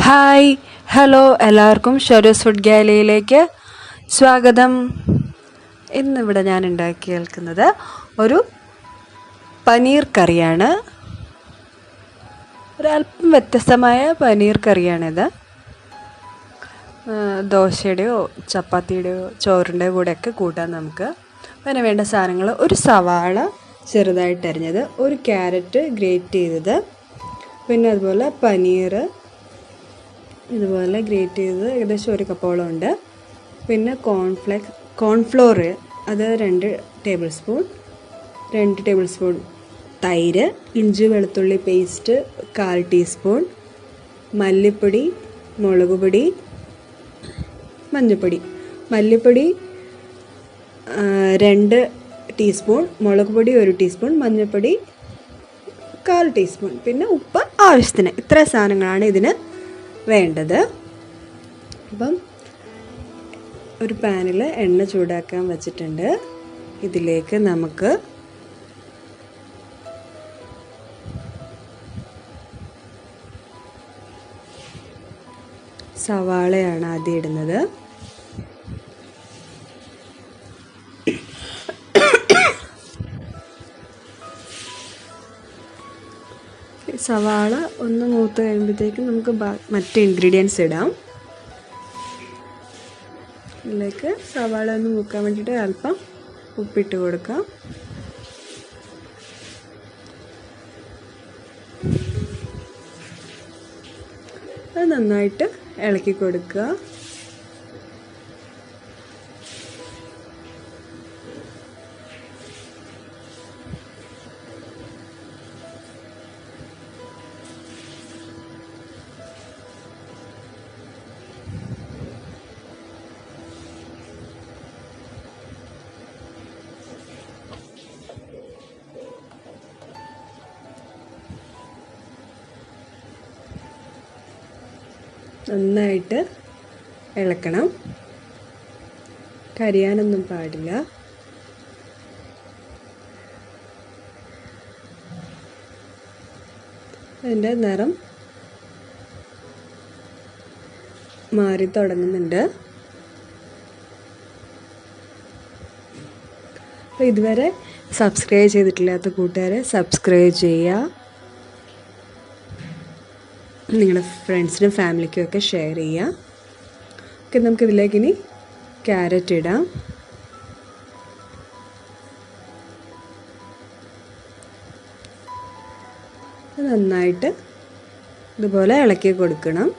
Hi hello എല്ലാവർക്കും ഷെറൂസ് food ഗാലറിയിലേക്ക് സ്വാഗതം. ഇന്നിവിടെ ഞാൻ ഉണ്ടാക്കി കേൾക്കുന്നത് ഒരു പനീർ കറിയാണ്. ഒരല്പം വ്യത്യസ്തമായ പനീർ കറിയാണിത്. ദോശയുടെയോ ചപ്പാത്തിയുടെയോ ചോറിൻ്റെ കൂടെയൊക്കെ കൂട്ടാൻ നമുക്ക്. അതിന് വേണ്ട സാധനങ്ങൾ: ഒരു സവാള ചെറുതായിട്ട് അരിഞ്ഞത്, ഒരു ക്യാരറ്റ് ഗ്രേറ്റ് ചെയ്തത്, പിന്നെ അതുപോലെ പനീർ ഇതുപോലെ ഗ്രേറ്റ് ചെയ്തത് ഏകദേശം 1 കപ്പോളം ഉണ്ട്. പിന്നെ കോൺഫ്ലോർ അത് 2 ടേബിൾ സ്പൂൺ, തൈര്, ഇഞ്ചി വെളുത്തുള്ളി പേസ്റ്റ് 1/4 ടീസ്പൂൺ, മല്ലിപ്പൊടി, മുളക് പൊടി, മഞ്ഞൾപ്പൊടി. മല്ലിപ്പൊടി 2 ടീസ്പൂൺ, മുളക് പൊടി 1 ടീസ്പൂൺ, മഞ്ഞൾപ്പൊടി 1/4 ടീസ്പൂൺ, പിന്നെ ഉപ്പ് ആവശ്യത്തിന്. ഇത്ര സാധനങ്ങളാണ് ഇതിന് വേണ്ടത്. അപ്പം ഒരു പാനിൽ എണ്ണ ചൂടാക്കാൻ വെച്ചിട്ടുണ്ട്. ഇതിലേക്ക് നമുക്ക് സവാളയാണ് ആദ്യം ഇടുന്നത്. സവാള ഒന്ന് മൂത്ത് കഴിയുമ്പോഴത്തേക്കും നമുക്ക് മറ്റ് ഇൻഗ്രീഡിയൻസ് ഇടാം. ഇതിലേക്ക് സവാള ഒന്ന് മൂക്കാൻ വേണ്ടിയിട്ട് അല്പം ഉപ്പിട്ട് കൊടുക്കാം. അത് നന്നായിട്ട് ഇളക്കി കൊടുക്കുക. നന്നായിട്ട് ഇളക്കണം, കരിയാനൊന്നും പാടില്ല. അതിൻ്റെ നിറം മാറി തുടങ്ങുന്നുണ്ട്. അപ്പോൾ ഇതുവരെ സബ്സ്ക്രൈബ് ചെയ്തിട്ടില്ലാത്ത കൂട്ടുകാരെ സബ്സ്ക്രൈബ് ചെയ്യുക. നിങ്ങളുടെ ഫ്രണ്ട്സിനും ഫാമിലിക്കും ഒക്കെ ഷെയർ ചെയ്യുക. ഓക്കെ, നമുക്കിതിലേക്ക് ഇനി ക്യാരറ്റ് ഇടാം. നന്നായിട്ട് ഇതുപോലെ ഇളക്കി കൊടുക്കണം.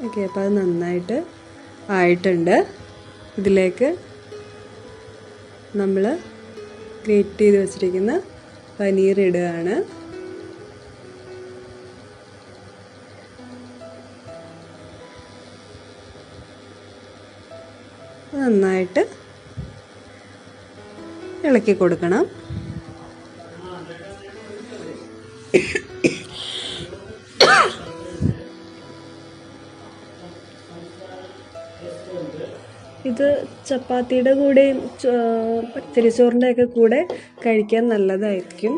ഓക്കെ, അപ്പോൾ അത് നന്നായിട്ട് ആയിട്ടുണ്ട്. ഇതിലേക്ക് നമ്മൾ ഗ്രേറ്റ് ചെയ്ത് വെച്ചിരിക്കുന്ന പനീർ ഇടുകയാണ്. നന്നായിട്ട് ഇളക്കി കൊടുക്കണം. ഇത് ചപ്പാത്തിയുടെ കൂടെയും കുത്തിരിച്ചോറിൻ്റെ ഒക്കെ കൂടെ കഴിക്കാൻ നല്ലതായിരിക്കും.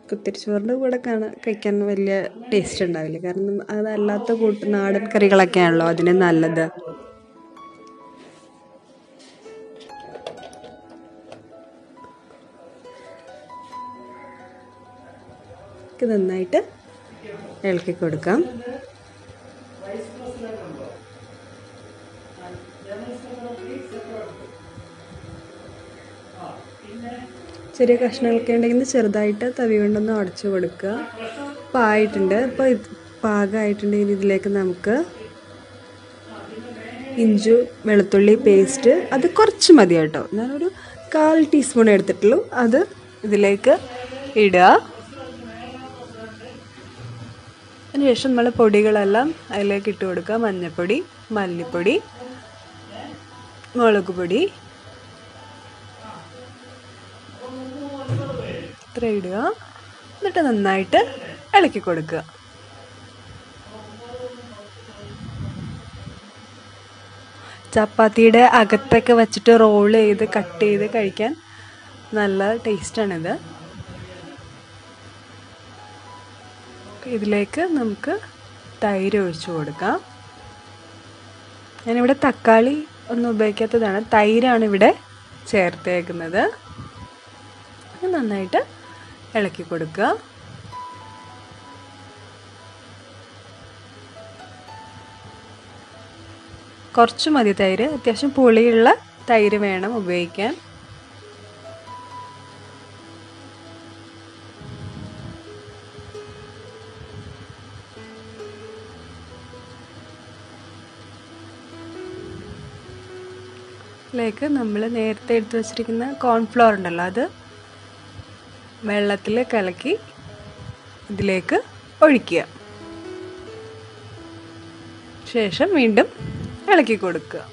കുത്തിരിച്ചോറിൻ്റെ കൂടെ കഴിക്കാൻ വലിയ ടേസ്റ്റ് ഉണ്ടാവില്ല, കാരണം അതല്ലാത്ത നാടൻ കറികളൊക്കെയാണല്ലോ അതിന് നല്ലത്. നന്നായിട്ട് ഇളക്കി കൊടുക്കാം. ചെറിയ കഷ്ണങ്ങളൊക്കെ ഉണ്ടെങ്കിൽ ചെറുതായിട്ട് തവി കൊണ്ടൊന്ന് ഉടച്ചു കൊടുക്കുക. ഇപ്പോൾ ആയിട്ടുണ്ട്. ഇപ്പോൾ പാകമായിട്ടുണ്ടെങ്കിൽ ഇതിലേക്ക് നമുക്ക് ഇഞ്ചി വെളുത്തുള്ളി പേസ്റ്റ് അത് കുറച്ച് മതി കേട്ടോ. ഞാനൊരു 1/4 ടീസ്പൂൺ എടുത്തിട്ടുള്ളൂ. അത് ഇതിലേക്ക് ഇടുക. അതിനുശേഷം നമ്മൾ പൊടികളെല്ലാം അതിലേക്ക് ഇട്ട് കൊടുക്കുക. മഞ്ഞൾപ്പൊടി, മല്ലിപ്പൊടി, മുളക് പൊടി ഇത്ര ഇടുക. എന്നിട്ട് നന്നായിട്ട് ഇളക്കി കൊടുക്കുക. ചപ്പാത്തിയുടെ അകത്തൊക്കെ വെച്ചിട്ട് റോൾ ചെയ്ത് കട്ട് ചെയ്ത് കഴിക്കാൻ നല്ല ടേസ്റ്റാണിത്. ഇതിലേക്ക് നമുക്ക് തൈര് ഒഴിച്ചു കൊടുക്കാം. ഞാനിവിടെ തക്കാളി ഒന്നും ഉപയോഗിക്കാത്തതാണ്, തൈരാണ് ഇവിടെ ചേർത്തേക്കുന്നത്. നന്നായിട്ട് ഇളക്കി കൊടുക്കുക. കുറച്ച് മതി തൈര്, അത്യാവശ്യം പുളിയുള്ള തൈര് വേണം ഉപയോഗിക്കാൻ. ിലേക്ക് നമ്മൾ നേരത്തെ എടുത്തു വച്ചിരിക്കുന്ന കോൺഫ്ലവർ ഉണ്ടല്ലോ, അത് വെള്ളത്തിൽ കലക്കി ഇതിലേക്ക് ഒഴിക്കുക. ശേഷം വീണ്ടും ഇളക്കി കൊടുക്കുക.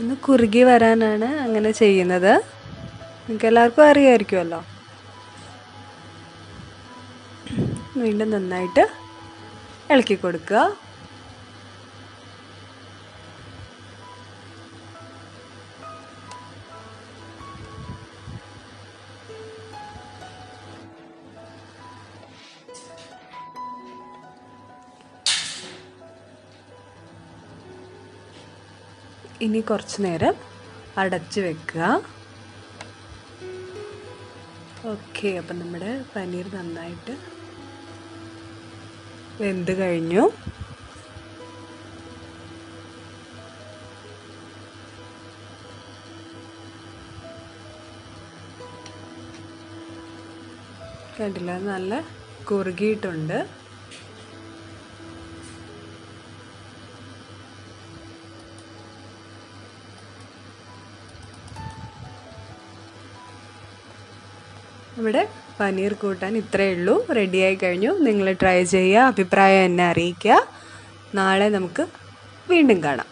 ഒന്ന് കുറുകി വരാനാണ് അങ്ങനെ ചെയ്യുന്നത്. നിങ്ങൾക്ക് എല്ലാവർക്കും അറിയാമായിരിക്കുമല്ലോ. വീണ്ടും നന്നായിട്ട് ഇളക്കി കൊടുക്കുക. ഇനി കുറച്ച് നേരം അടച്ച് വെക്കുക. ഓക്കെ, അപ്പം നമ്മുടെ പനീർ നന്നായിട്ട് വെന്ത് കഴിഞ്ഞു. കണ്ടില്ല, നല്ല കുറുകിയിട്ടുണ്ട്. ഇവിടെ പനീർ കൂട്ടാൻ ഇത്രയേ ഉള്ളൂ, റെഡിയായി കഴിഞ്ഞു. നിങ്ങൾ ട്രൈ ചെയ്യുക, അഭിപ്രായം എന്നെ അറിയിക്കുക. നാളെ നമുക്ക് വീണ്ടും കാണാം.